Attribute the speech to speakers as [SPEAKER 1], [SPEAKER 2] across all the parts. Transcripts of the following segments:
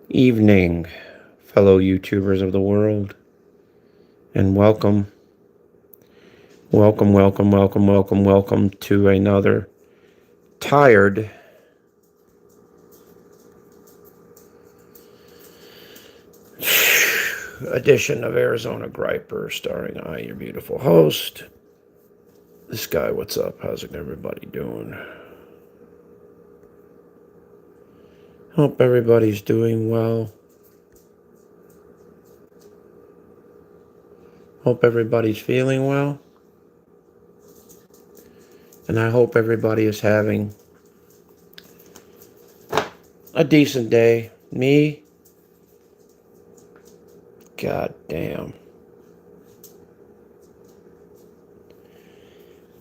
[SPEAKER 1] Evening, fellow YouTubers of the world, and welcome to another tired edition of Arizona Griper, starring I, your beautiful host. This guy, what's up? How's everybody doing? Hope everybody's doing well. Hope everybody's feeling well. And I hope everybody is having a decent day. Me, god damn.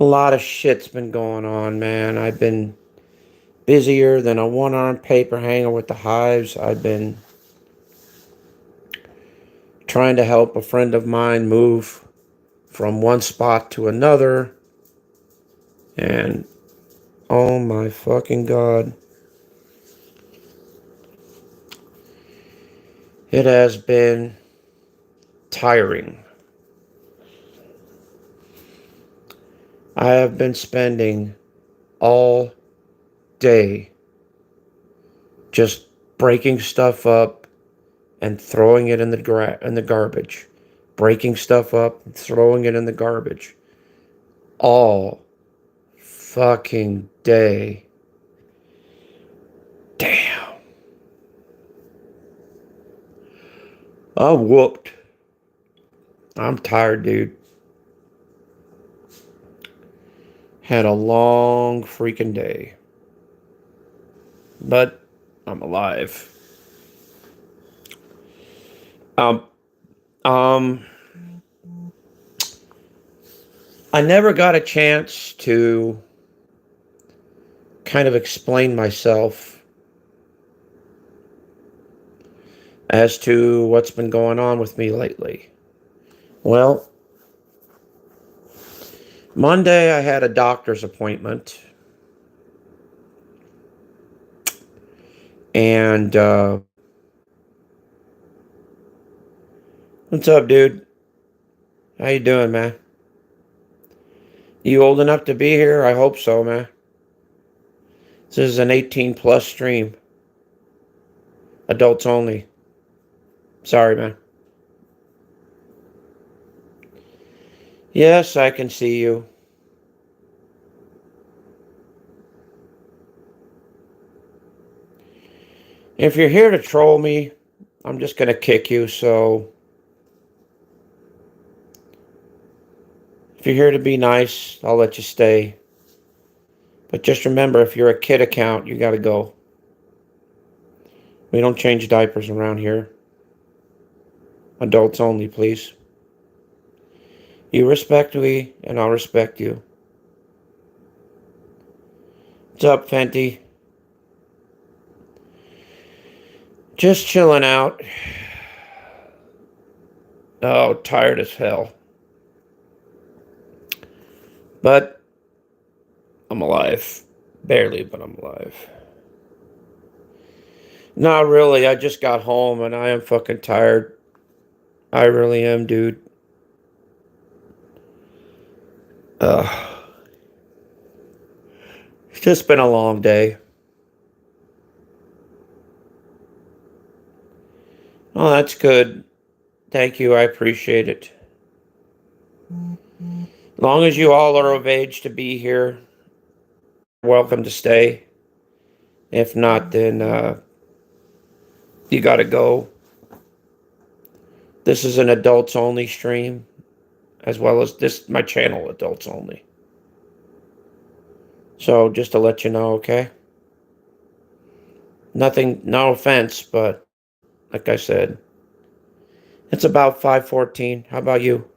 [SPEAKER 1] A lot of shit's been going on, man. I've been busier than a one-armed paper hanger with the hives. I've been trying to help a friend of mine move from one spot to another. And oh my fucking god. It has been tiring. I have been spending all day just breaking stuff up and throwing it in the garbage. Breaking stuff up and throwing it in the garbage. All fucking day. Damn. I'm whooped. I'm tired, dude. Had a long freaking day. But I'm alive. Um, um, I never got a chance to kind of explain myself as to what's been going on with me lately. Well, Monday I had a doctor's appointment. And, what's up, dude? How you doing, man? You old enough to be here? I hope so, man. This is an 18 plus stream. Adults only. Sorry, man. Yes, I can see you. If you're here to troll me, I'm just going to kick you, so if you're here to be nice, I'll let you stay. But just remember, if you're a kid account, you got to go. We don't change diapers around here. Adults only, please. You respect me, and I'll respect you. What's up, Fenty? Just chilling out. Oh, tired as hell. But I'm alive. Barely, but I'm alive. Not really. I just got home and I am fucking tired. I really am, dude. It's just been a long day. Oh, that's good. Thank you. I appreciate it. As long as you all are of age to be here, welcome to stay. If not, then you gotta go. This is an adults only stream, as well as my channel, adults only. So just to let you know, okay? Nothing, no offense, but like I said, it's about 5:14. How about you?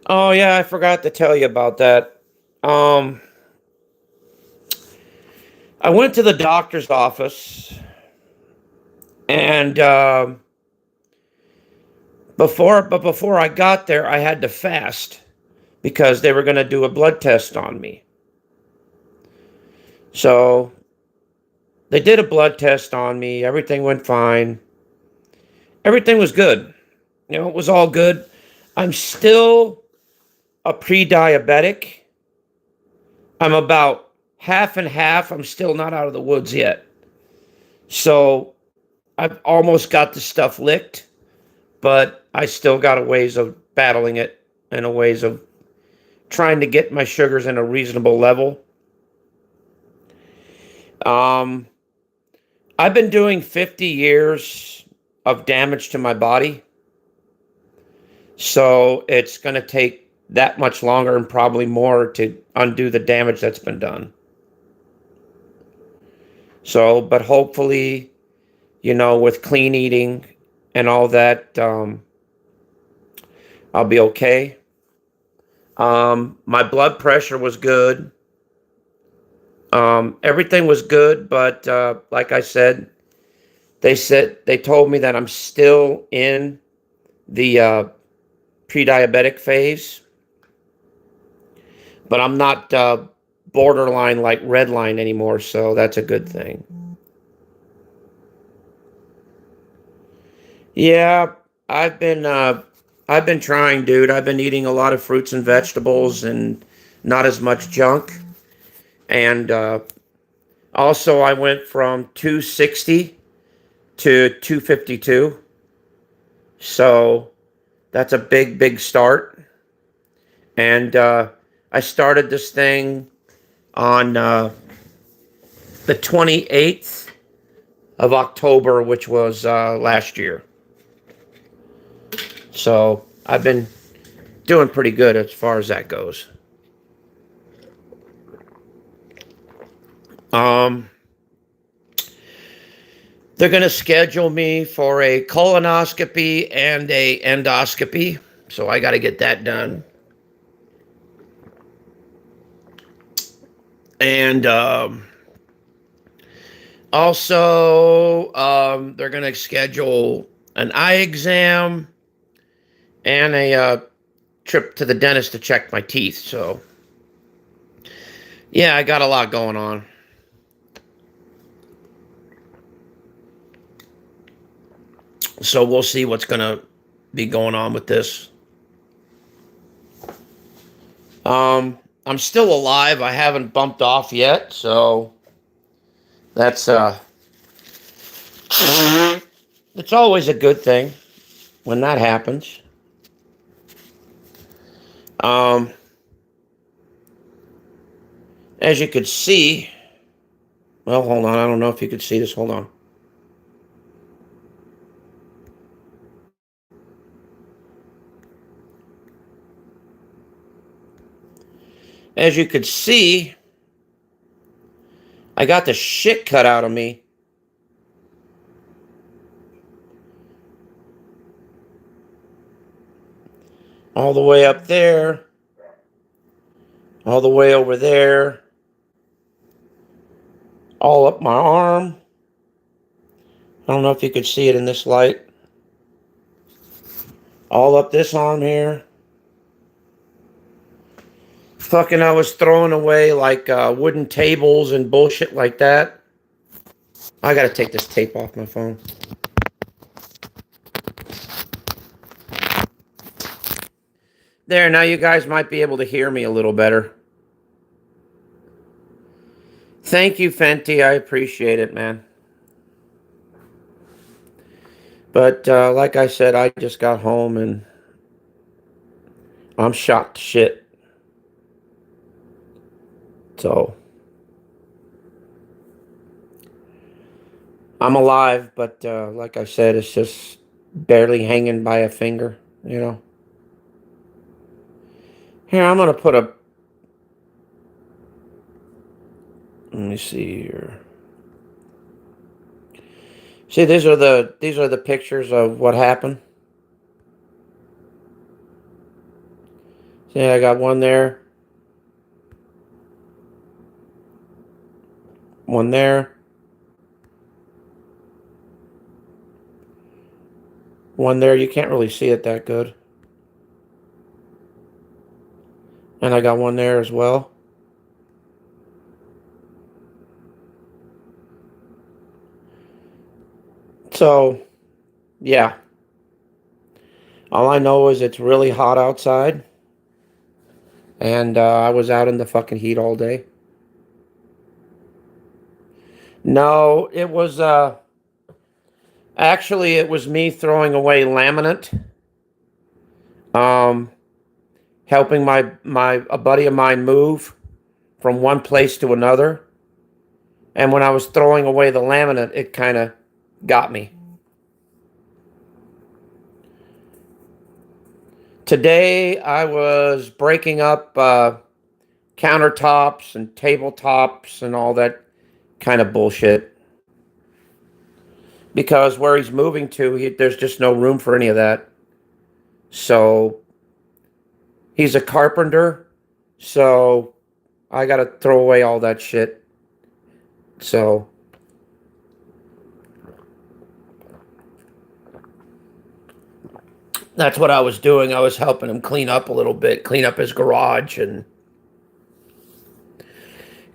[SPEAKER 1] Oh yeah, I forgot to tell you about that. Um, I went to the doctor's office, and before I got there, I had to fast because they were going to do a blood test on me. So they did a blood test on me. Everything went fine. Everything was good. It was all good. I'm still a pre-diabetic. I'm about half and half. I'm still not out of the woods yet. So I've almost got the stuff licked, but I still got a ways of battling it and a ways of trying to get my sugars in a reasonable level. I've been doing 50 years of damage to my body. So it's going to take that much longer and probably more to undo the damage that's been done. So, but hopefully, with clean eating and all that, I'll be okay. My blood pressure was good. Everything was good, but like I said, they told me that I'm still in the pre-diabetic phase, but I'm not borderline like red line anymore, so that's a good thing. Yeah, I've been trying, dude. I've been eating a lot of fruits and vegetables and not as much junk. And also, I went from 260 to 252. So that's a big, big start. And I started this thing on the 28th of October, which was last year. So I've been doing pretty good as far as that goes. They're going to schedule me for a colonoscopy and a endoscopy. So I got to get that done. And also, they're going to schedule an eye exam and a trip to the dentist to check my teeth. So, yeah, I got a lot going on. So we'll see what's going to be going on with this. I'm still alive. I haven't bumped off yet, so that's it's always a good thing when that happens. As you could see, well, hold on. I don't know if you could see this. Hold on. As you could see, I got the shit cut out of me. All the way up there. All the way over there. All up my arm. I don't know if you could see it in this light. All up this arm here. Fucking, I was throwing away like wooden tables and bullshit like that. I gotta take this tape off my phone. There, now you guys might be able to hear me a little better. Thank you, Fenty. I appreciate it, man. But like I said, I just got home and I'm shocked to shit. So I'm alive, but like I said, it's just barely hanging by a finger, Here, I'm gonna put a. Let me see here. See, these are the pictures of what happened. See, I got one there. One there. One there. You can't really see it that good. And I got one there as well. So, yeah. All I know is it's really hot outside. And I was out in the fucking heat all day. No, it was actually it was me throwing away laminate. Um Helping my a buddy of mine move from one place to another. And when I was throwing away the laminate, it kind of got me. Today I was breaking up countertops and tabletops and all that kind of bullshit. Because where he's moving to, there's just no room for any of that. So he's a carpenter, so I got to throw away all that shit. So that's what I was doing. I was helping him clean up a little bit, clean up his garage and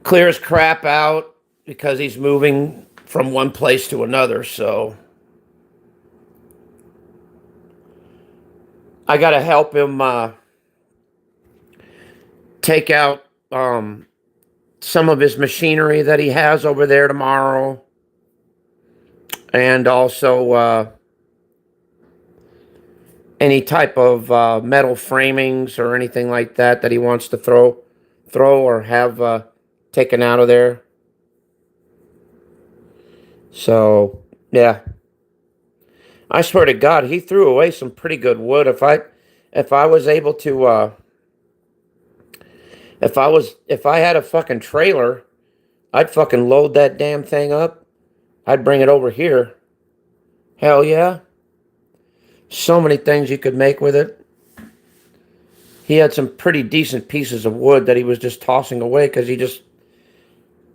[SPEAKER 1] clear his crap out because he's moving from one place to another. So I got to help him take out some of his machinery that he has over there tomorrow. And also any type of metal framings or anything like that that he wants to throw or have taken out of there. So, yeah. I swear to God, he threw away some pretty good wood. If I was able to if I had a fucking trailer, I'd fucking load that damn thing up. I'd bring it over here. Hell yeah. So many things you could make with it. He had some pretty decent pieces of wood that he was just tossing away because he just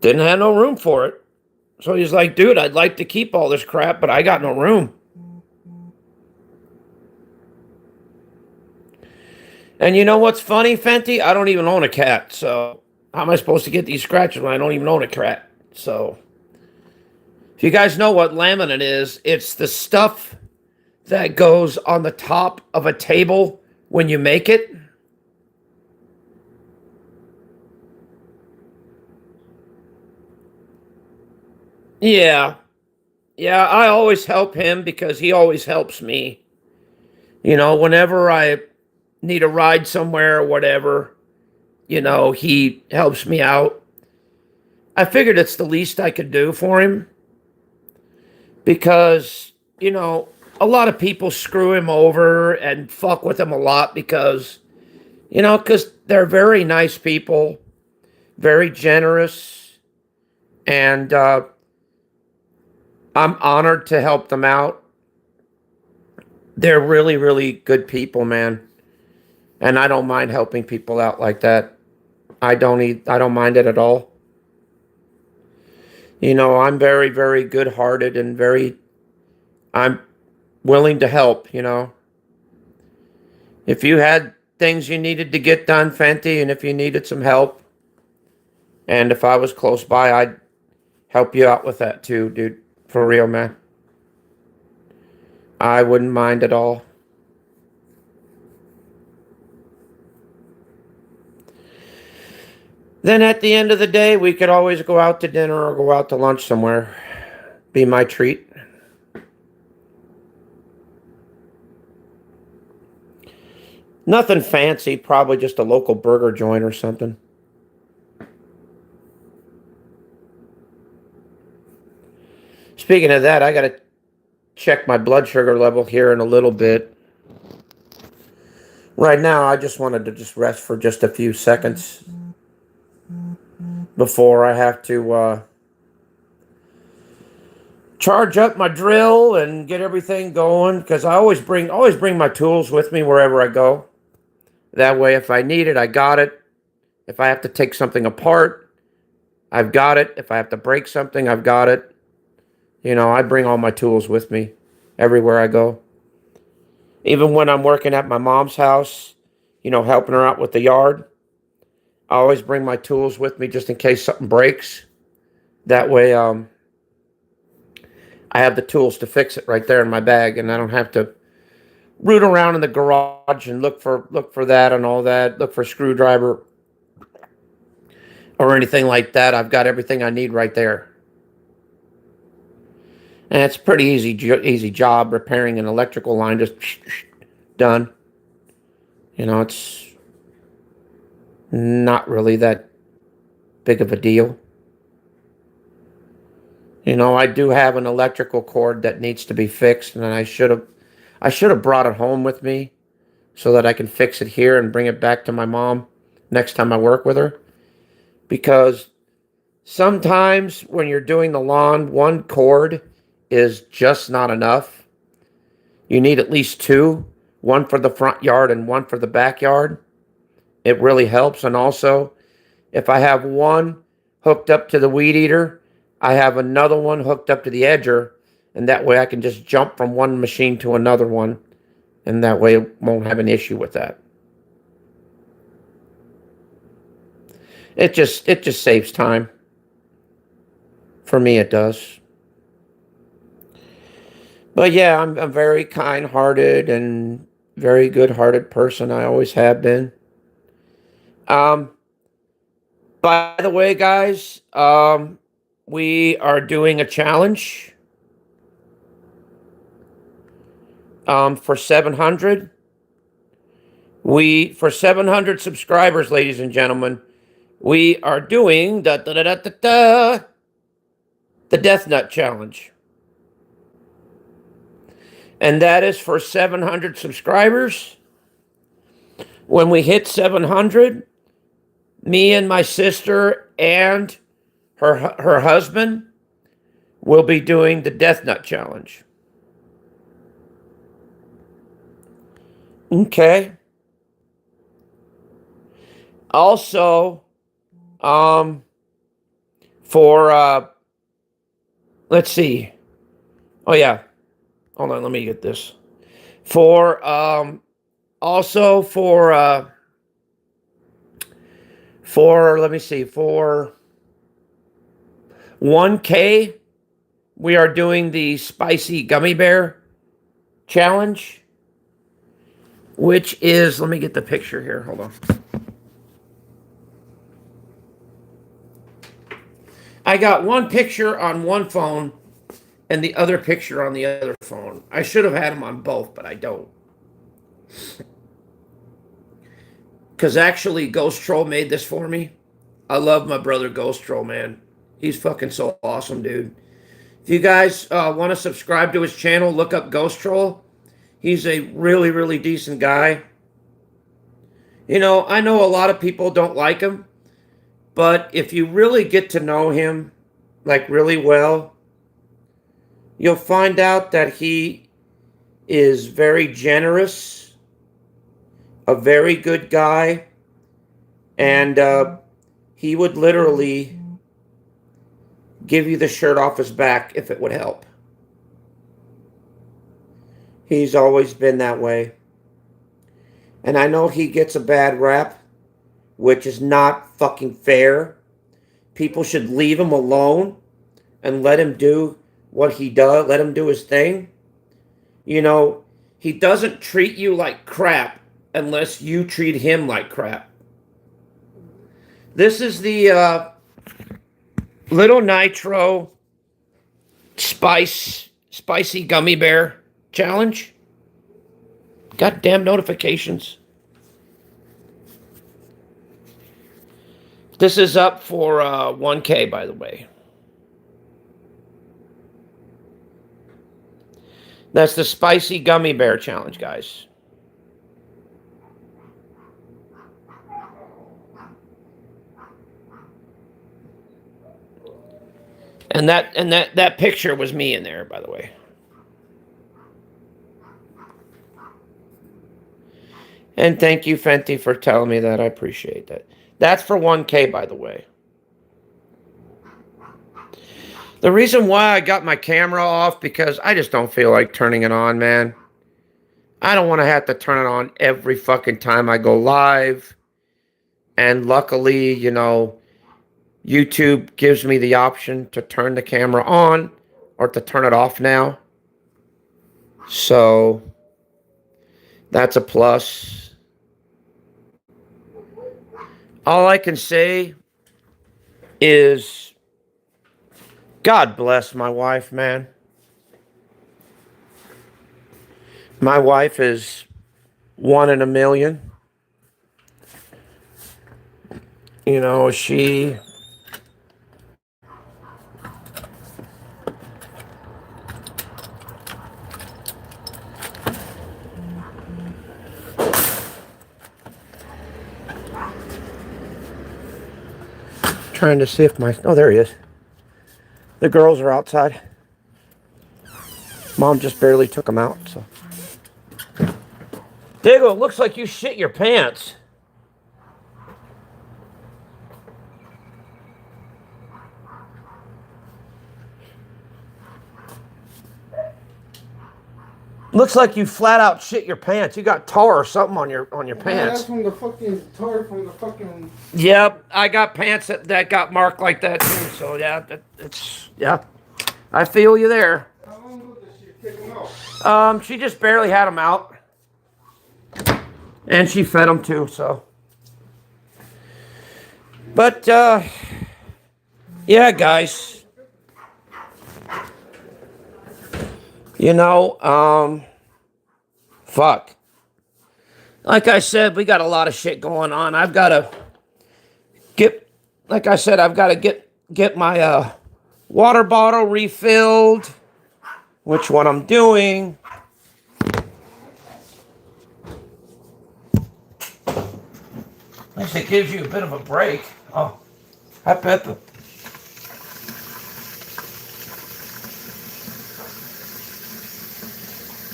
[SPEAKER 1] didn't have no room for it. So he's like, dude, I'd like to keep all this crap, but I got no room. And you know what's funny, Fenty? I don't even own a cat, so how am I supposed to get these scratches when I don't even own a cat? So, if you guys know what laminate is, it's the stuff that goes on the top of a table when you make it. Yeah. Yeah, I always help him because he always helps me. You know, whenever I need a ride somewhere or whatever, he helps me out. I figured it's the least I could do for him because, a lot of people screw him over and fuck with him a lot because they're very nice people, very generous, and I'm honored to help them out. They're really, really good people, man. And I don't mind helping people out like that. I don't mind it at all. I'm very, very good-hearted and I'm willing to help. If you had things you needed to get done, Fenty, and if you needed some help, and if I was close by, I'd help you out with that too, dude. For real, man. I wouldn't mind at all. Then at the end of the day, we could always go out to dinner or go out to lunch somewhere. Be my treat. Nothing fancy, probably just a local burger joint or something. Speaking of that, I got to check my blood sugar level here in a little bit. Right now, I just wanted to just rest for just a few seconds before I have to charge up my drill and get everything going because I always bring my tools with me wherever I go. That way, if I need it, I got it. If I have to take something apart, I've got it. If I have to break something, I've got it. I bring all my tools with me everywhere I go. Even when I'm working at my mom's house, helping her out with the yard, I always bring my tools with me just in case something breaks. That way, I have the tools to fix it right there in my bag, and I don't have to root around in the garage and look for that and all that. Look for a screwdriver or anything like that. I've got everything I need right there. And it's a pretty easy job repairing an electrical line. Just done. You know, it's not really that big of a deal. You know, I do have an electrical cord that needs to be fixed, and I should have brought it home with me so that I can fix it here and bring it back to my mom next time I work with her. Because sometimes when you're doing the lawn, one cord is just not enough. You need at least two, one for the front yard and one for the backyard. It really helps. And also, if I have one hooked up to the weed eater, I have another one hooked up to the edger, and that way I can just jump from one machine to another one, and that way I won't have an issue with that. It just saves time. For me, it does. But yeah, I'm a very kind-hearted and very good-hearted person. I always have been. By the way, guys, we are doing a challenge for 700. For 700 subscribers, ladies and gentlemen, we are doing the Death Nut Challenge. And that is for 700 subscribers. When we hit 700, me and my sister and her husband will be doing the Death Nut Challenge. Okay. Also, let's see. Oh yeah. Hold on, let me get this. Let me see, for 1K, we are doing the Spicy Gummy Bear Challenge, which is, let me get the picture here, hold on. I got one picture on one phone and the other picture on the other phone. I should have had them on both, but I don't. Because actually, Ghost Troll made this for me. I love my brother Ghost Troll, man. He's fucking so awesome, dude. If you guys want to subscribe to his channel, look up Ghost Troll. He's a really, really decent guy. You know, I know a lot of people don't like him, but if you really get to know him, like really well, you'll find out that he is very generous, a very good guy, and he would literally give you the shirt off his back if it would help. He's always been that way. And I know he gets a bad rap, which is not fucking fair. People should leave him alone and let him do what he does. Let him do his thing. You know, he doesn't treat you like crap unless you treat him like crap. This is the Little Nitro Spicy Gummy Bear Challenge. Goddamn notifications. This is up for 1K, by the way. That's the Spicy Gummy Bear Challenge, guys. And that picture was me in there, by the way. And thank you, Fenty, for telling me that. I appreciate that. That's for 1K, by the way. The reason why I got my camera off, because I just don't feel like turning it on, man. I don't want to have to turn it on every fucking time I go live. And luckily, you know, YouTube gives me the option to turn the camera on or to turn it off now. So that's a plus. All I can say is God bless my wife, man. My wife is one in a million. You know, she trying to see if my, oh, there he is. The girls are outside. Mom just barely took them out, so. Diggle, it looks like you shit your pants. Looks like you flat out shit your pants. You got tar or something on your pants.
[SPEAKER 2] That's from the fucking tar from the fucking.
[SPEAKER 1] Yep, I got pants that got marked like that too. So yeah, it's yeah. I feel you there.
[SPEAKER 2] How long ago did she take them out?
[SPEAKER 1] She just barely had them out, and she fed them too. So, but yeah, guys. You know, fuck. Like I said, we got a lot of shit going on. I've got to get, like I said, I've got to get my water bottle refilled, which what I'm doing. At least it gives you a bit of a break. Oh, hi, Peppa.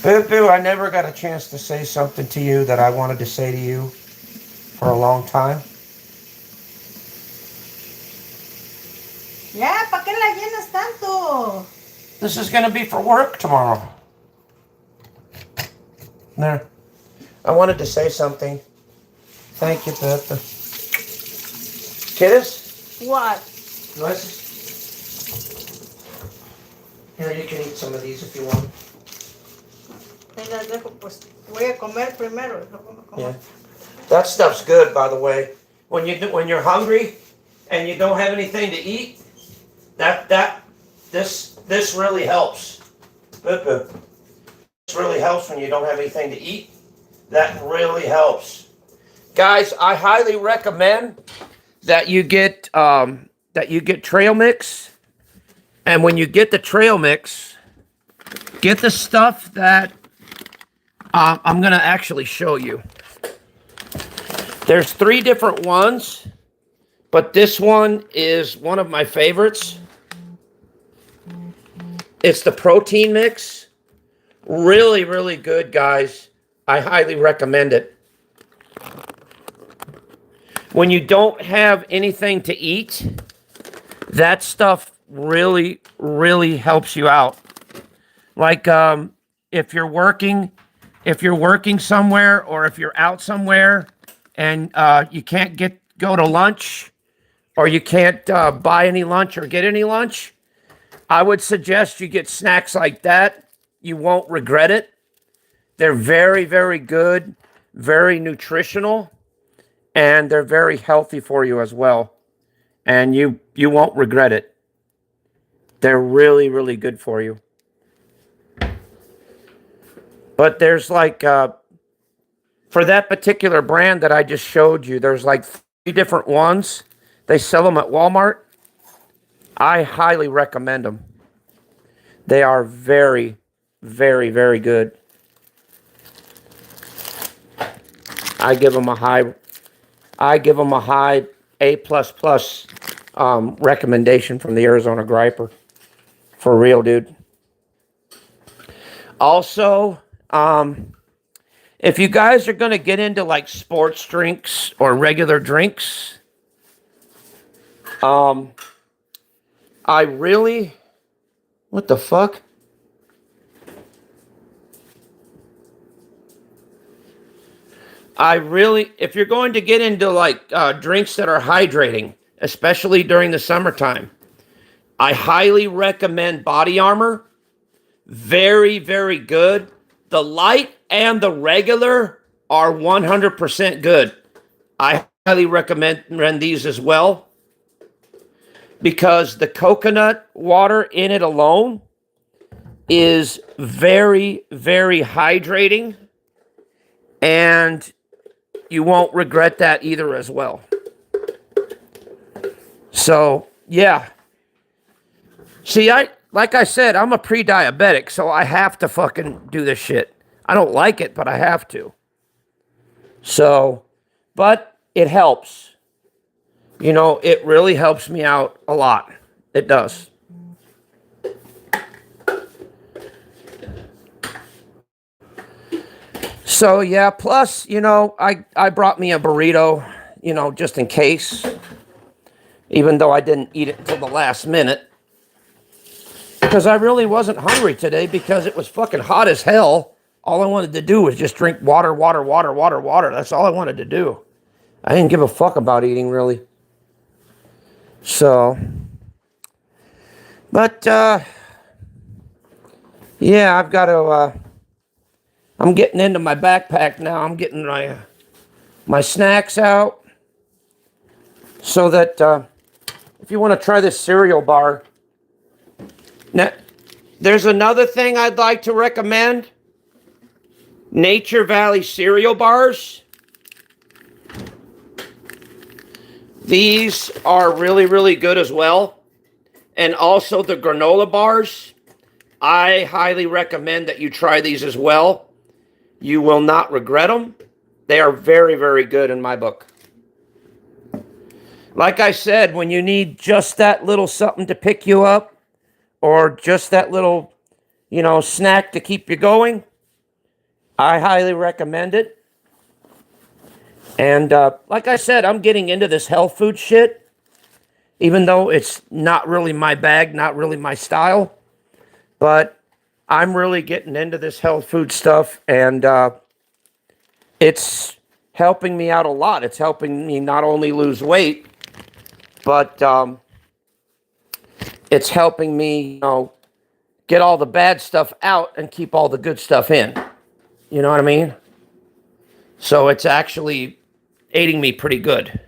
[SPEAKER 1] Boo Boo, I never got a chance to say something to you that I wanted to say to you for a long time.
[SPEAKER 3] Ya, ¿para qué la llenas tanto?
[SPEAKER 1] This is going to be for work tomorrow. There. I wanted to say something. Thank you, Peppa. Kiddos?
[SPEAKER 3] What?
[SPEAKER 1] Glasses? Here, you can eat some of these if you want.
[SPEAKER 3] Ahí las dejo, pues voy a comer primero.
[SPEAKER 1] Yeah. That stuff's good, by the way. When you're hungry and you don't have anything to eat, this really helps. This really helps when you don't have anything to eat. That really helps. Guys, I highly recommend that you get trail mix. And when you get the trail mix, get the stuff that I'm going to actually show you. There's 3 different ones, but this one is one of my favorites. It's the protein mix. Really, really good, guys. I highly recommend it. When you don't have anything to eat, that stuff really, really helps you out. Like if you're working somewhere, or if you're out somewhere and you can't go to lunch, or you can't buy any lunch or get any lunch, I would suggest you get snacks like that. You won't regret it. They're very, very good, very nutritional, and they're very healthy for you as well. And you won't regret it. They're really, really good for you. But there's like, for that particular brand that I just showed you, there's like 3 different ones. They sell them at Walmart. I highly recommend them. They are very, very, very good. I give them a high A++ recommendation from the Arizona Griper. For real, dude. Also, if you guys are going to get into like sports drinks or regular drinks, I really, what the fuck? if you're going to get into like drinks that are hydrating, especially during the summertime, I highly recommend Body Armor. Very, very good. The light and the regular are 100% good. I highly recommend these as well because the coconut water in it alone is very, very hydrating, and you won't regret that either as well. So, yeah. See, like I said, I'm a pre-diabetic, so I have to fucking do this shit. I don't like it, but I have to. So, but it helps. You know, it really helps me out a lot. It does. So, yeah, plus, you know, I brought me a burrito, you know, just in case. Even though I didn't eat it until the last minute. Because I really wasn't hungry today because it was fucking hot as hell. All I wanted to do was just drink water. That's all I wanted to do. I didn't give a fuck about eating, really. So. But, yeah, I've got to, I'm getting into my backpack now. I'm getting my snacks out. So that, if you want to try this cereal bar. Now, there's another thing I'd like to recommend. Nature Valley cereal bars. These are really, really good as well. And also the granola bars. I highly recommend that you try these as well. You will not regret them. They are very, very good in my book. Like I said, when you need just that little something to pick you up, or just that little, you know, snack to keep you going, I highly recommend it. And like I said, I'm getting into this health food shit, even though it's not really my bag, not really my style. But I'm really getting into this health food stuff, and it's helping me out a lot. It's helping me not only lose weight, but it's helping me, you know, get all the bad stuff out and keep all the good stuff in. You know what I mean? So it's actually aiding me pretty good.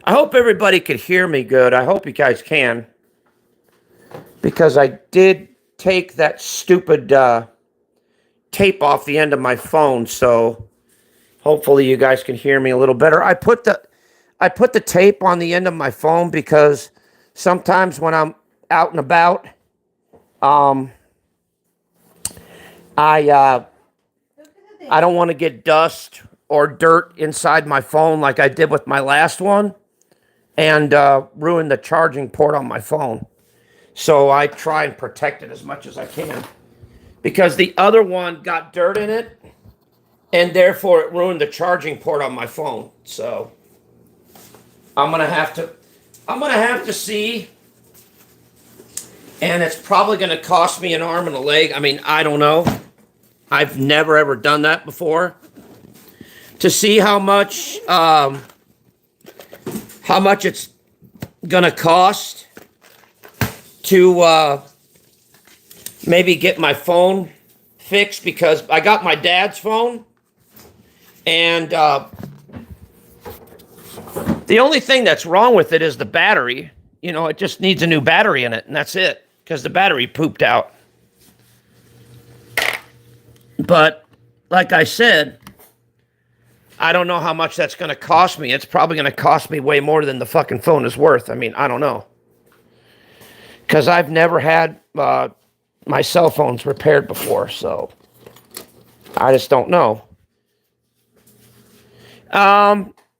[SPEAKER 1] I hope everybody could hear me good. I hope you guys can. Because I did take that stupid tape off the end of my phone, so hopefully you guys can hear me a little better. I put the tape on the end of my phone because sometimes when I'm out and about, I don't want to get dust or dirt inside my phone like I did with my last one and ruin the charging port on my phone. So I try and protect it as much as I can. Because the other one got dirt in it, and therefore it ruined the charging port on my phone. So I'm gonna have to see, and it's probably gonna cost me an arm and a leg. I mean, I don't know. I've never ever done that before. To see how much it's gonna cost to maybe get my phone fixed, because I got my dad's phone, and the only thing that's wrong with it is the battery. You know, it just needs a new battery in it, and that's it, because the battery pooped out. But like I said, I don't know how much that's going to cost me. It's probably going to cost me way more than the fucking phone is worth. I mean, I don't know. Because I've never had my cell phones repaired before, so I just don't know.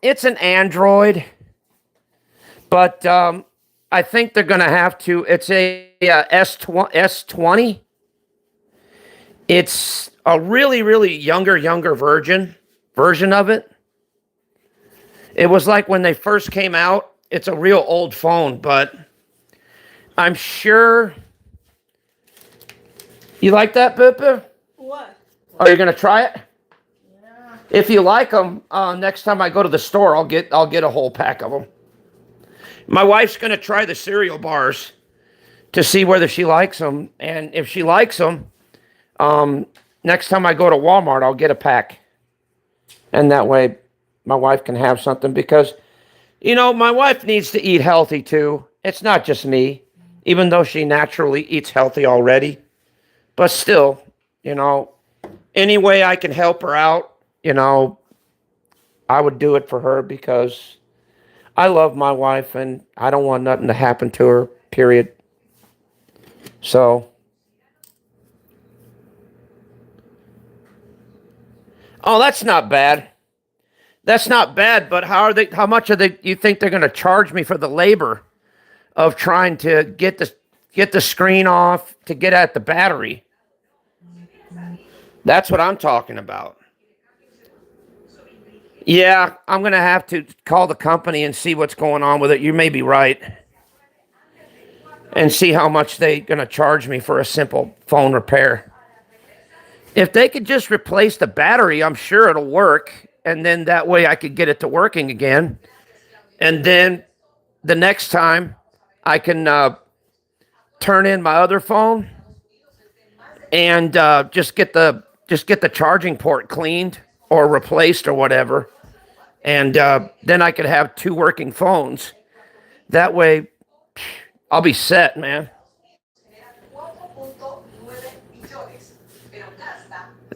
[SPEAKER 1] It's an Android, but I think they're going to have to. It's a S20. It's a really, really younger version of it. It was like when they first came out. It's a real old phone, but I'm sure. You like that, Pippa?
[SPEAKER 3] What?
[SPEAKER 1] Are you going to try it?
[SPEAKER 3] Yeah.
[SPEAKER 1] If you like them, next time I go to the store, I'll get a whole pack of them. My wife's gonna try the cereal bars to see whether she likes them, and if she likes them, next time I go to Walmart, I'll get a pack, and that way my wife can have something because, my wife needs to eat healthy too. It's not just me, even though she naturally eats healthy already, but still, any way I can help her out, I would do it for her because I love my wife and I don't want nothing to happen to her, period. So, oh, that's not bad. That's not bad, but how much you think they're going to charge me for the labor of trying to get the screen off to get at the battery? That's what I'm talking about. Yeah, I'm going to have to call the company and see what's going on with it. You may be right. And see how much they're going to charge me for a simple phone repair. If they could just replace the battery, I'm sure it'll work. And then that way I could get it to working again. And then the next time I can turn in my other phone and just get the charging port cleaned or replaced or whatever. And then I could have 2 working phones. That way I'll be set, man.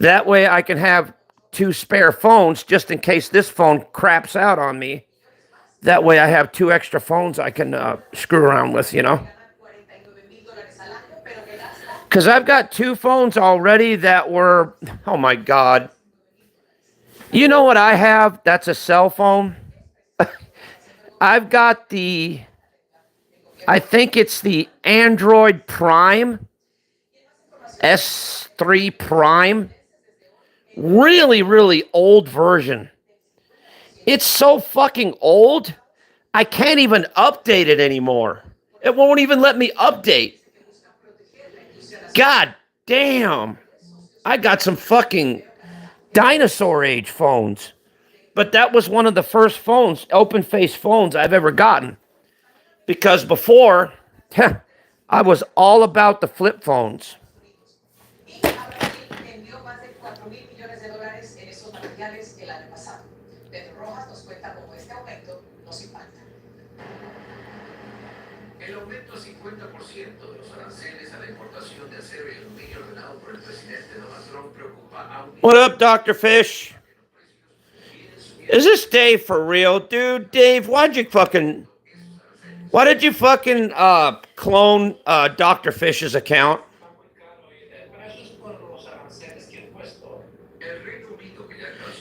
[SPEAKER 1] That way I can have 2 spare phones just in case this phone craps out on me. That way I have 2 extra phones I can screw around with, Because I've got 2 phones already that were, oh my God. You know what I have that's a cell phone? I've got I think it's the Android Prime, S3 Prime. Really, really old version. It's so fucking old, I can't even update it anymore. It won't even let me update. God damn. I got some fucking dinosaur age phones. But that was one of the first phones, open face phones I've ever gotten. Because before, I was all about the flip phones. What up, Dr. Fish? Is this Dave for real? Dude, Dave, why did you fucking clone Dr. Fish's account?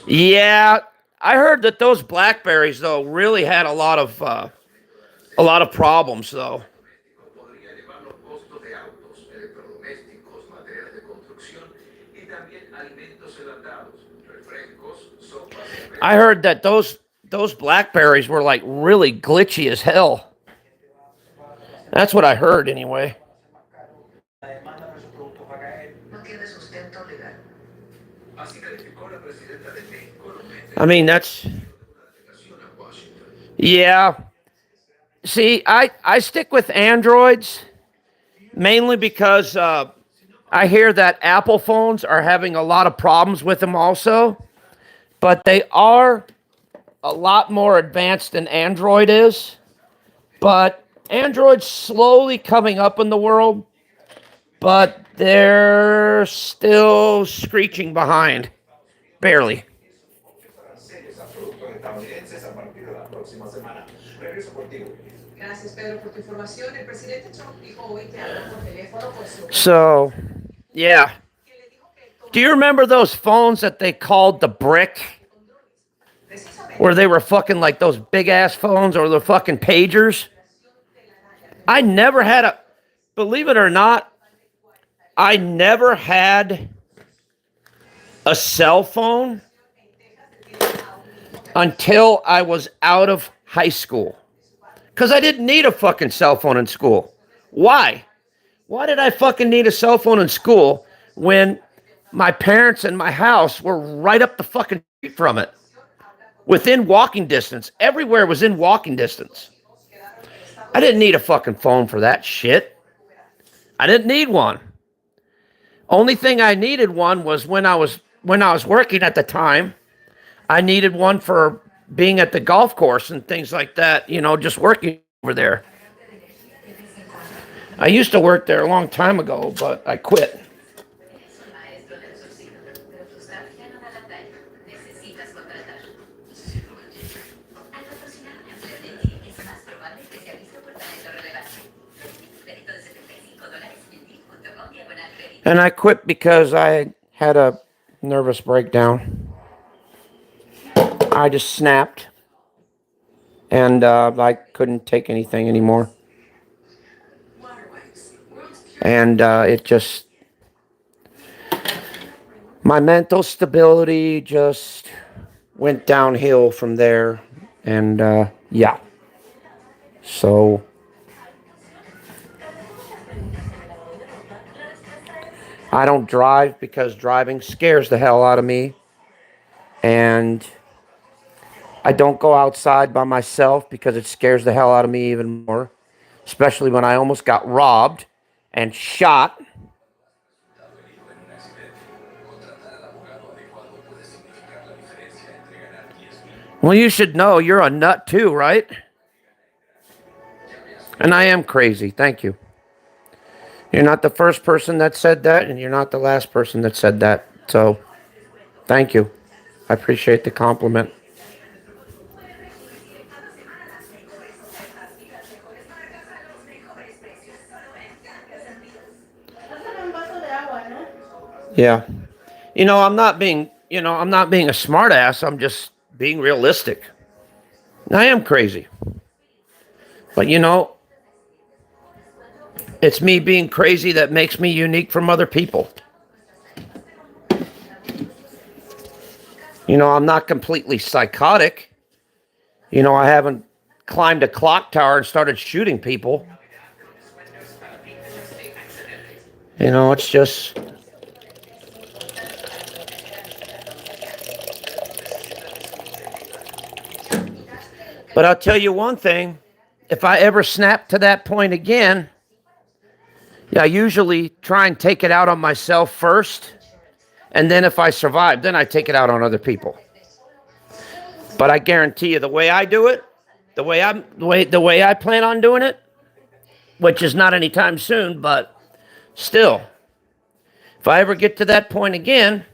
[SPEAKER 1] Yeah, I heard that those Blackberries though really had a lot of problems though. I heard that those Blackberries were like really glitchy as hell. That's what I heard anyway. I mean, yeah. See, I stick with Androids mainly because I hear that Apple phones are having a lot of problems with them also. But they are a lot more advanced than Android is. But Android's slowly coming up in the world. But they're still screeching behind. Barely. So, yeah. Do you remember those phones that they called the Brick? Where they were fucking like those big ass phones or the fucking pagers? I never had believe it or not, I never had a cell phone until I was out of high school. Because I didn't need a fucking cell phone in school. Why? Why did I fucking need a cell phone in school when my parents and my house were right up the fucking from it. Within walking distance. Everywhere was in walking distance. I didn't need a fucking phone for that shit. I didn't need one. Only thing I needed one was when I was working at the time. I needed one for being at the golf course and things like that, just working over there. I used to work there a long time ago, but I quit. And I quit because I had a nervous breakdown. I just snapped. And I couldn't take anything anymore. And it just... my mental stability just went downhill from there. And yeah. So... I don't drive because driving scares the hell out of me. And I don't go outside by myself because it scares the hell out of me even more. Especially when I almost got robbed and shot. Well, you should know you're a nut too, right? And I am crazy. Thank you. You're not the first person that said that, and you're not the last person that said that. So, thank you. I appreciate the compliment. Yeah. I'm not being a smartass. I'm just being realistic. I am crazy. But it's me being crazy that makes me unique from other people. I'm not completely psychotic. I haven't climbed a clock tower and started shooting people. It's just... But I'll tell you one thing. If I ever snap to that point again, I usually try and take it out on myself first. And then if I survive, then I take it out on other people. But I guarantee you, the way I do it, the way I plan on doing it, which is not anytime soon, but still, if I ever get to that point again,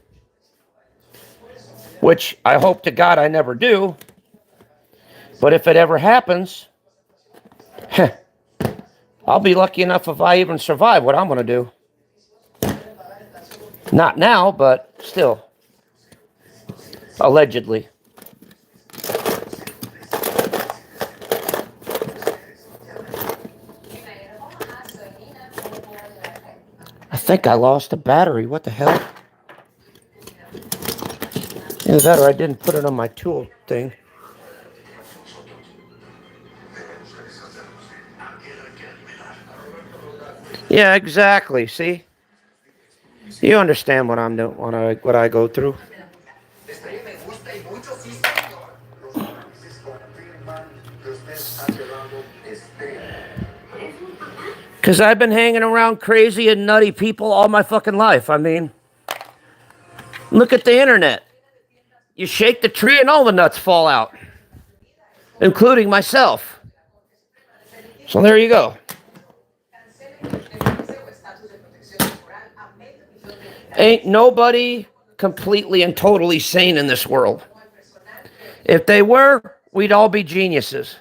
[SPEAKER 1] which I hope to God I never do, but if it ever happens, I'll be lucky enough if I even survive what I'm going to do. Not now, but still. Allegedly. I think I lost a battery. What the hell? Either that or I didn't put it on my tool thing. Yeah, exactly. See? You understand what I'm doing, what I go through. Because I've been hanging around crazy and nutty people all my fucking life. I mean, look at the internet. You shake the tree and all the nuts fall out. Including myself. So there you go. Ain't nobody completely and totally sane in this world. If they were, we'd all be geniuses.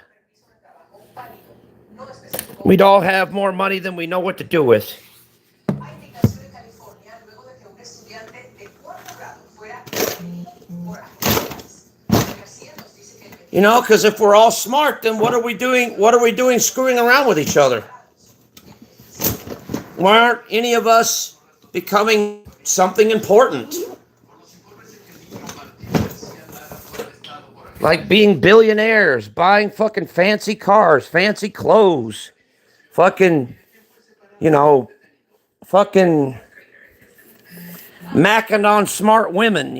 [SPEAKER 1] We'd all have more money than we know what to do with. Because if we're all smart, then what are we doing? What are we doing screwing around with each other? Why aren't any of us becoming something important? Like being billionaires, buying fucking fancy cars, fancy clothes, fucking macking on smart women,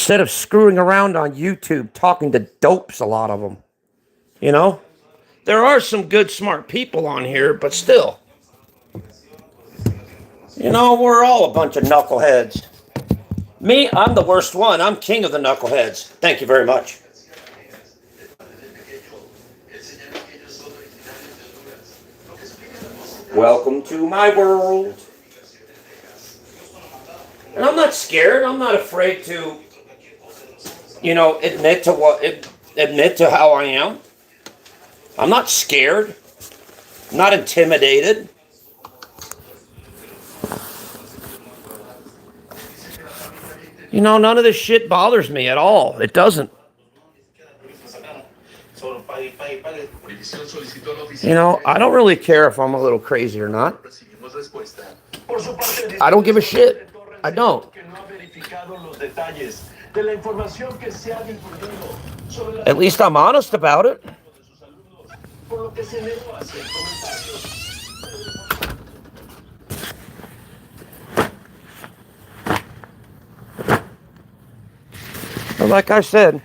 [SPEAKER 1] Instead of screwing around on YouTube talking to dopes, a lot of them. You know? There are some good, smart people on here, but still. You know, we're all a bunch of knuckleheads. Me, I'm the worst one. I'm king of the knuckleheads. Thank you very much. Welcome to my world. And I'm not scared. I'm not afraid to, admit to how I am. I'm not scared. I'm not intimidated. None of this shit bothers me at all. It doesn't. I don't really care if I'm a little crazy or not. I don't give a shit. I don't. At least I'm honest about it. But like I said,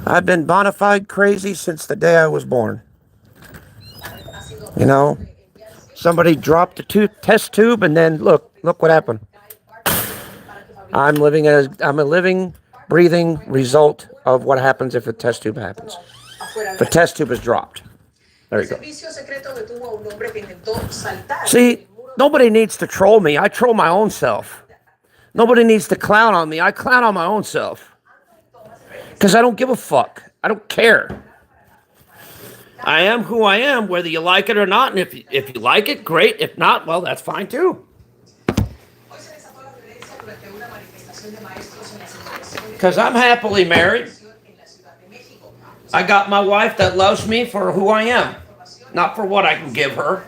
[SPEAKER 1] I've been bona fide crazy since the day I was born. Somebody dropped a test tube, and then look what happened. I'm a living, breathing result of what happens if a test tube happens. The test tube is dropped. There you go. See, nobody needs to troll me. I troll my own self. Nobody needs to clown on me. I clown on my own self. Because I don't give a fuck. I don't care. I am who I am, whether you like it or not. And if you like it, great. If not, well, that's fine too. Because I'm happily married. I got my wife that loves me for who I am, not for what I can give her.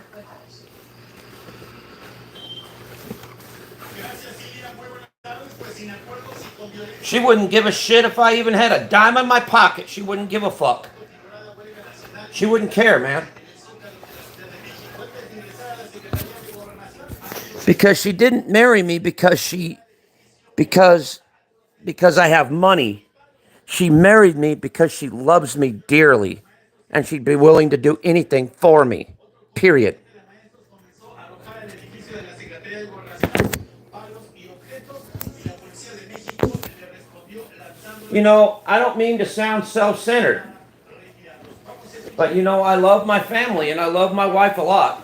[SPEAKER 1] She wouldn't give a shit if I even had a dime in my pocket. She wouldn't give a fuck. She wouldn't care, man. Because she didn't marry me because I have money. She married me because she loves me dearly. And she'd be willing to do anything for me. Period. I don't mean to sound self-centered. But I love my family and I love my wife a lot.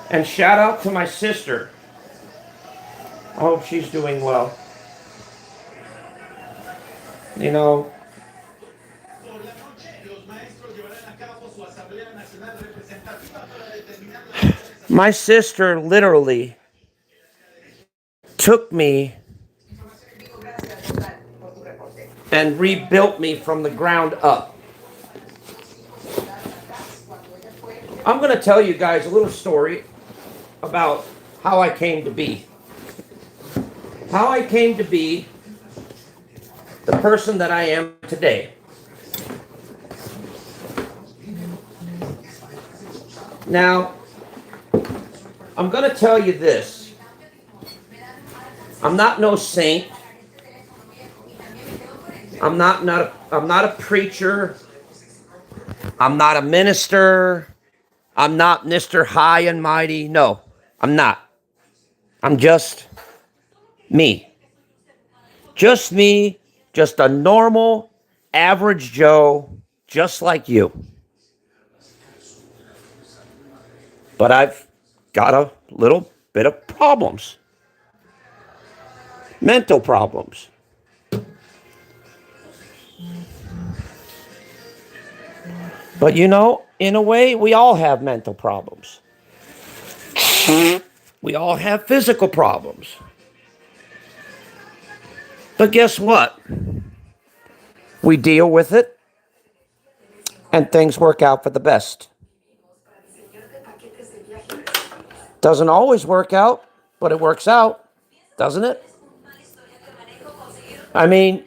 [SPEAKER 1] And shout out to my sister. I hope she's doing well. My sister literally took me and rebuilt me from the ground up. I'm going to tell you guys a little story about how I came to be. How I came to be the person that I am today. Now, I'm going to tell you this. I'm not no saint. I'm not a preacher. I'm not a minister. I'm not Mr. High and Mighty. No, I'm not. I'm just me. Just me, just a normal, average Joe, just like you. But I've got a little bit of problems. Mental problems. But in a way, we all have mental problems. We all have physical problems. But guess what? We deal with it, and things work out for the best. Doesn't always work out, but it works out, doesn't it? I mean,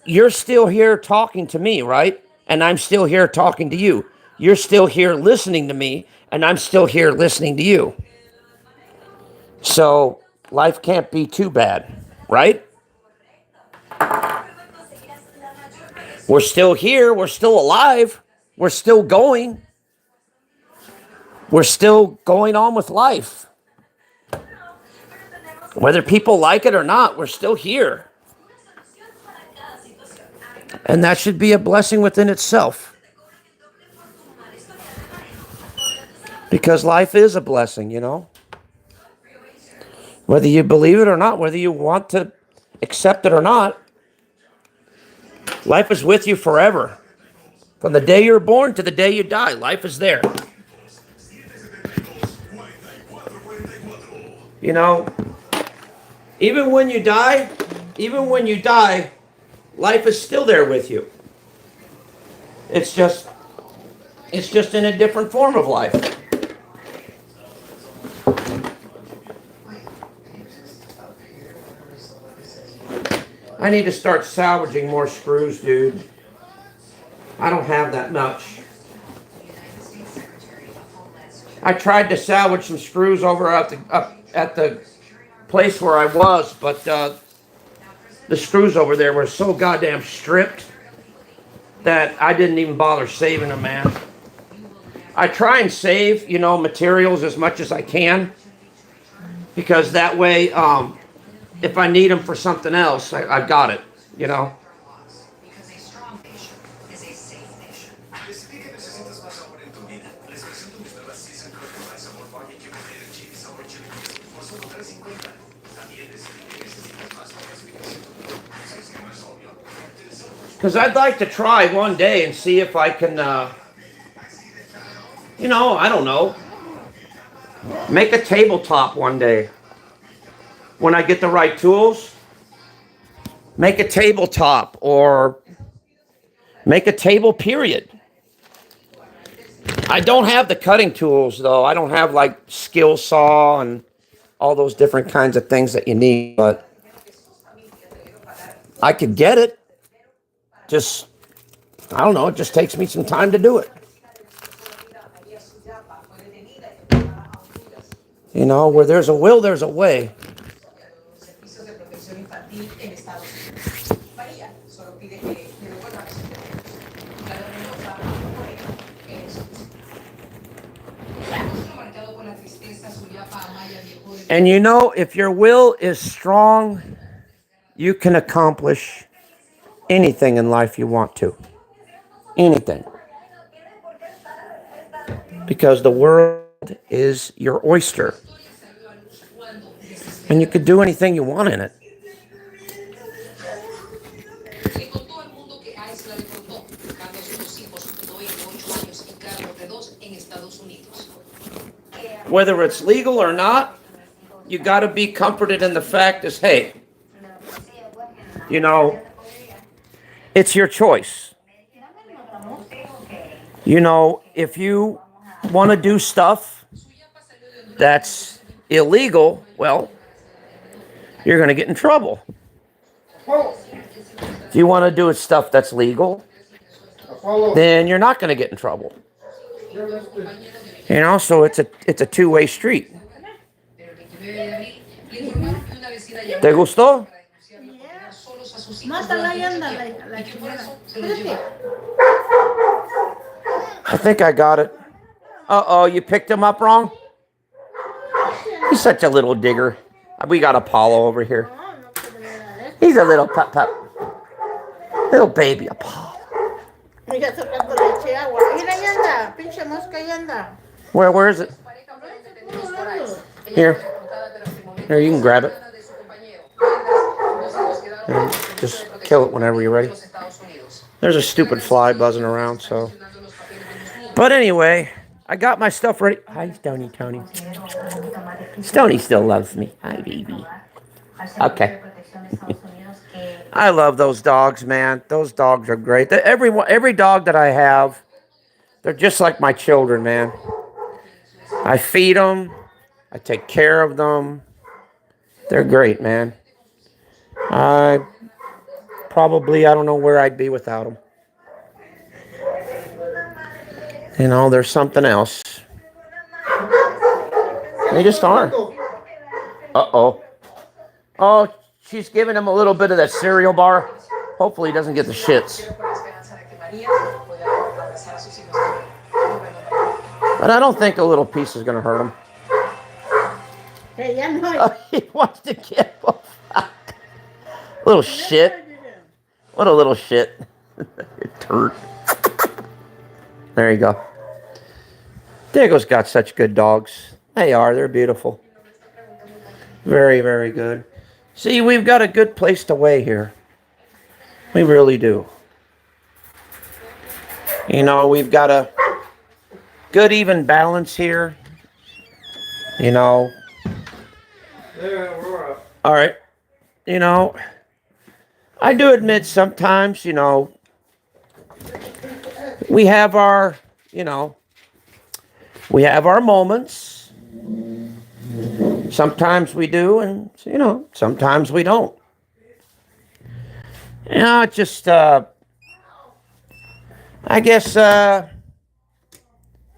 [SPEAKER 1] you're still here talking to me, right? And I'm still here talking to you. You're still here listening to me, And I'm still here listening to you. So life can't be too bad, right? We're still here. We're still alive. We're still going. We're still going on with life. Whether people like it or not, we're still here. And that should be a blessing within itself. Because life is a blessing, you know. Whether you believe it or not, whether you want to accept it or not, life is with you forever. From the day you're born to the day you die, life is there. You know, even when you die, life is still there with you. It's just in a different form of life. I need to start salvaging more screws, dude. I don't have that much. I tried to salvage some screws over at the place where I was, but the screws over there were so goddamn stripped that I didn't even bother saving them, man. I try and save, you know, materials as much as I can, because that way, if I need them for something else, I've got it, you know. Because I'd like to try one day and see if I can, you know, I don't know, make a tabletop one day. When I get the right tools, make a tabletop or make a table, period. I don't have the cutting tools, though. I don't have, like, skill saw and all those different kinds of things that you need, but I could get it. Just, I don't know, it just takes me some time to do it. You know, where there's a will, there's a way. And you know, if your will is strong, you can accomplish anything in life you want to. Anything. Because the world is your oyster. And you could do anything you want in it. Whether it's legal or not, you got to be comforted in the fact is, hey, you know, it's your choice. You know, if you want to do stuff that's illegal, well, you're going to get in trouble. If you want to do stuff that's legal, then you're not going to get in trouble. You know, so it's a two-way street. ¿Te gustó? I think I got it. Uh-oh, you picked him up wrong? He's such a little digger. We got Apollo over here. He's a little pup. Little baby Apollo. Where is it? Here, you can grab it. And just kill it whenever you're ready. There's a stupid fly buzzing around, so. But anyway, I got my stuff ready. Hi, Stony. Stony still loves me. Hi, baby. Okay. I love those dogs, man. Those dogs are great. Every dog that I have, they're just like my children, man. I feed them. I take care of them. They're great, man. I don't know where I'd be without them. You know, there's something else. They just aren't. Uh-oh. Oh, she's giving him a little bit of that cereal bar. Hopefully he doesn't get the shits. But I don't think a little piece is going to hurt him.
[SPEAKER 3] Hey, ya no hay.
[SPEAKER 1] Oh, he wants to get little shit. What a little shit. Turd. There you go. Diego's got such good dogs. They are. They're beautiful. Very, very good. See, we've got a good place to weigh here. We really do. You know, we've got a good even balance here. You know.
[SPEAKER 2] Yeah, we're up.
[SPEAKER 1] All right. You know, I do admit sometimes, you know, we have our, you know, we have our moments. Sometimes we do, and, you know, sometimes we don't. You know, it just, I guess, I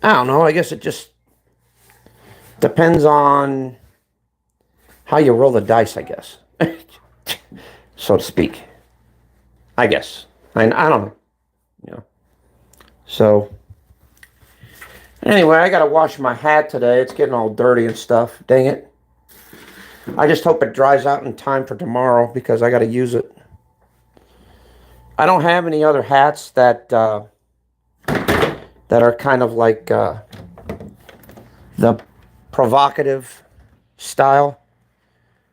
[SPEAKER 1] don't know. I guess it just depends on how you roll the dice, I guess. So to speak. I guess. I don't know. You know. So, anyway, I got to wash my hat today. It's getting all dirty and stuff. Dang it. I just hope it dries out in time for tomorrow because I got to use it. I don't have any other hats that are kind of like the provocative style.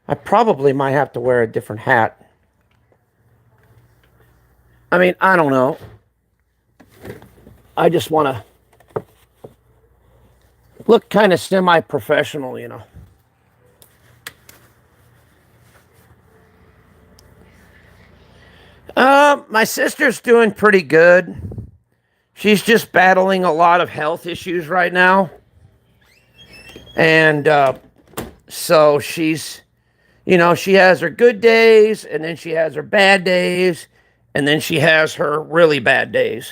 [SPEAKER 1] I probably might have to wear a different hat. I mean, I don't know. I just want to look kind of semi-professional, you know. My sister's doing pretty good. She's just battling a lot of health issues right now. And so she's, you know, she has her good days, and then she has her bad days, and then she has her really bad days.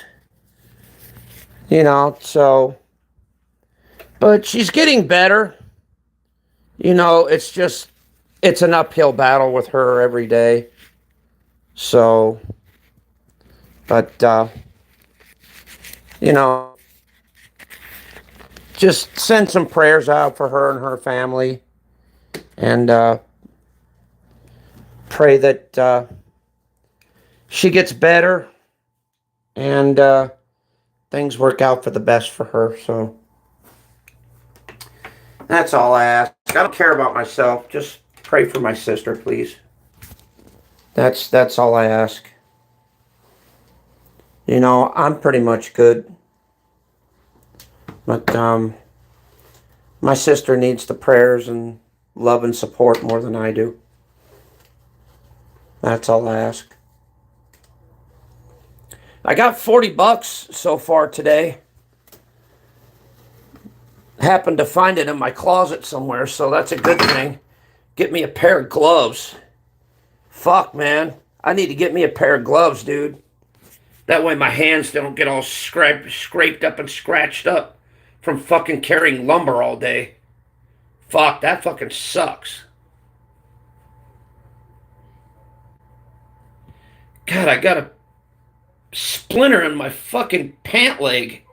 [SPEAKER 1] You know, so, but she's getting better. You know, it's just, it's an uphill battle with her every day. So, but, you know, just send some prayers out for her and her family. And pray that she gets better and things work out for the best for her. So that's all I ask. I don't care about myself. Just pray for my sister, please. That's all I ask. You know, I'm pretty much good. But my sister needs the prayers and love and support more than I do. That's all I ask. I got $40 so far today. Happened to find it in my closet somewhere, so that's a good thing. Get me a pair of gloves. Fuck, man. I need to get me a pair of gloves, dude. That way my hands don't get all scraped up and scratched up from fucking carrying lumber all day. Fuck, that fucking sucks. God, I got a splinter in my fucking pant leg.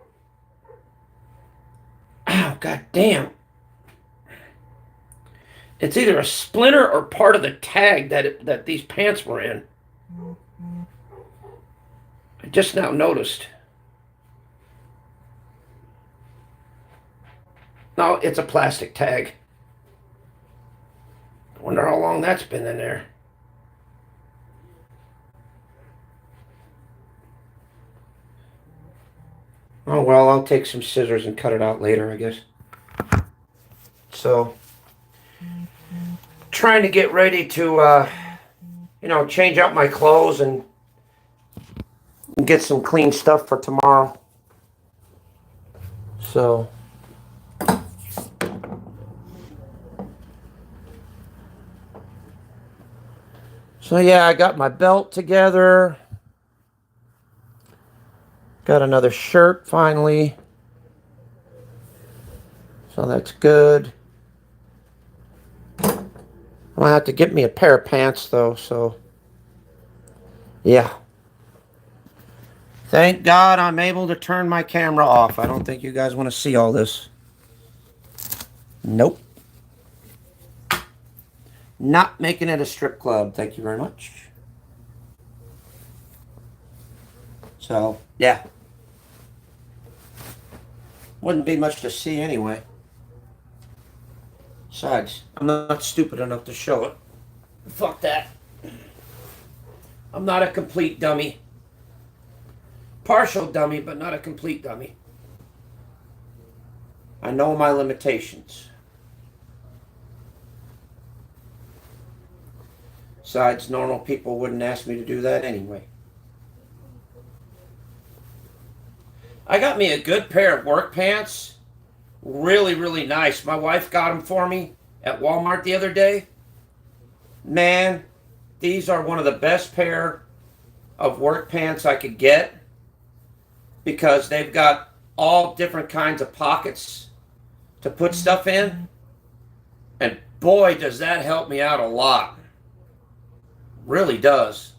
[SPEAKER 1] Ow, god damn. It's either a splinter or part of the tag that these pants were in. I just now noticed. No, it's a plastic tag. I wonder how long that's been in there. Oh, well, I'll take some scissors and cut it out later, I guess. So, trying to get ready to, you know, change out my clothes and get some clean stuff for tomorrow. So, yeah, I got my belt together. Got another shirt finally. So that's good. I'm gonna have to get me a pair of pants though, so yeah. Thank God I'm able to turn my camera off. I don't think you guys want to see all this. Nope. Not making it a strip club. Thank you very much. So, yeah. Wouldn't be much to see anyway. Besides, I'm not stupid enough to show it. Fuck that. I'm not a complete dummy. Partial dummy, but not a complete dummy. I know my limitations. Besides, normal people wouldn't ask me to do that anyway. I got me a good pair of work pants. Really, really nice. My wife got them for me at Walmart the other day. Man, these are one of the best pair of work pants I could get because they've got all different kinds of pockets to put stuff in. And boy, does that help me out a lot. Really does.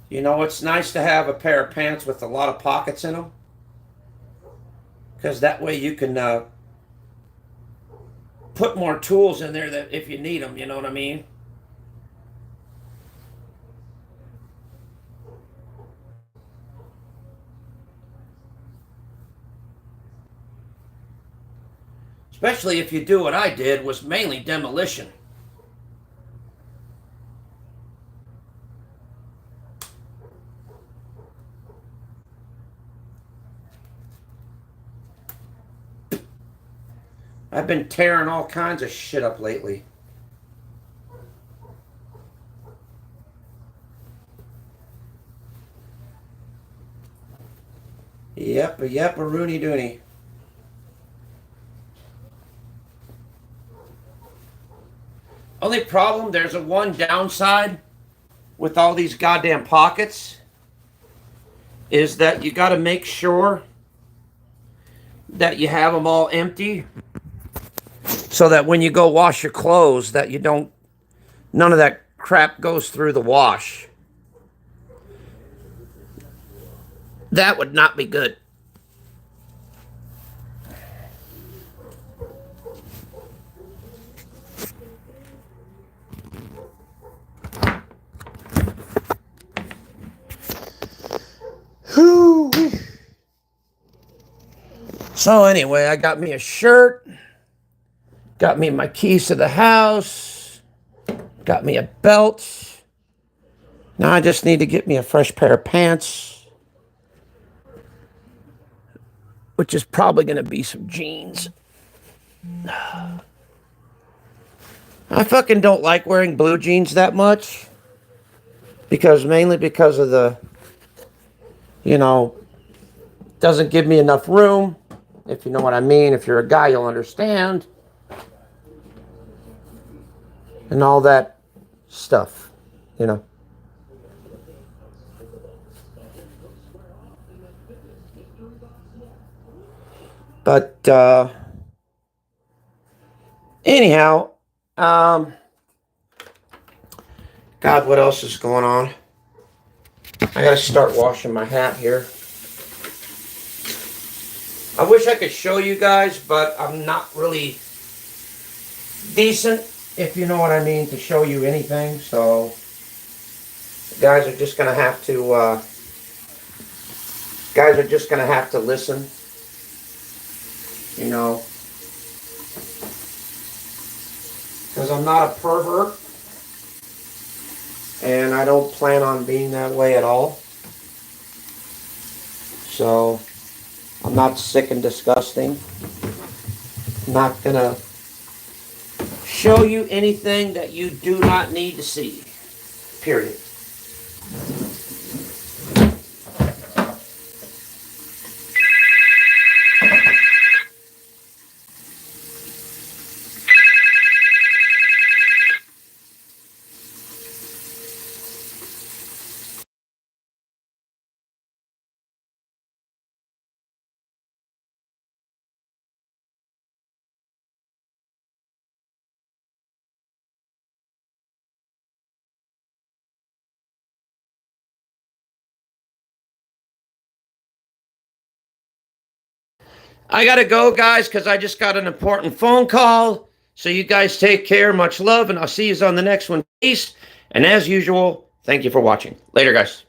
[SPEAKER 1] You know, it's nice to have a pair of pants with a lot of pockets in them. Because that way you can put more tools in there that if you need them, you know what I mean? Especially if you do what I did, was mainly demolition. I've been tearing all kinds of shit up lately. Yep, a Rooney Dooney. Only problem, there's a one downside with all these goddamn pockets is that you got to make sure that you have them all empty so that when you go wash your clothes that you don't, none of that crap goes through the wash. That would not be good. So anyway, I got me a shirt, got me my keys to the house, got me a belt. Now I just need to get me a fresh pair of pants, which is probably going to be some jeans. I fucking don't like wearing blue jeans that much mainly because of the, doesn't give me enough room. If you know what I mean, if you're a guy, you'll understand. And all that stuff, But, anyhow, God, what else is going on? I gotta start washing my hat here. I wish I could show you guys, but I'm not really decent, if you know what I mean, to show you anything. So, guys are just gonna have to listen. Because I'm not a pervert, and I don't plan on being that way at all. So, I'm not sick and disgusting. I'm not gonna show you anything that you do not need to see. Period. I got to go, guys, because I just got an important phone call. So you guys take care. Much love, and I'll see you on the next one. Peace. And as usual, thank you for watching. Later, guys.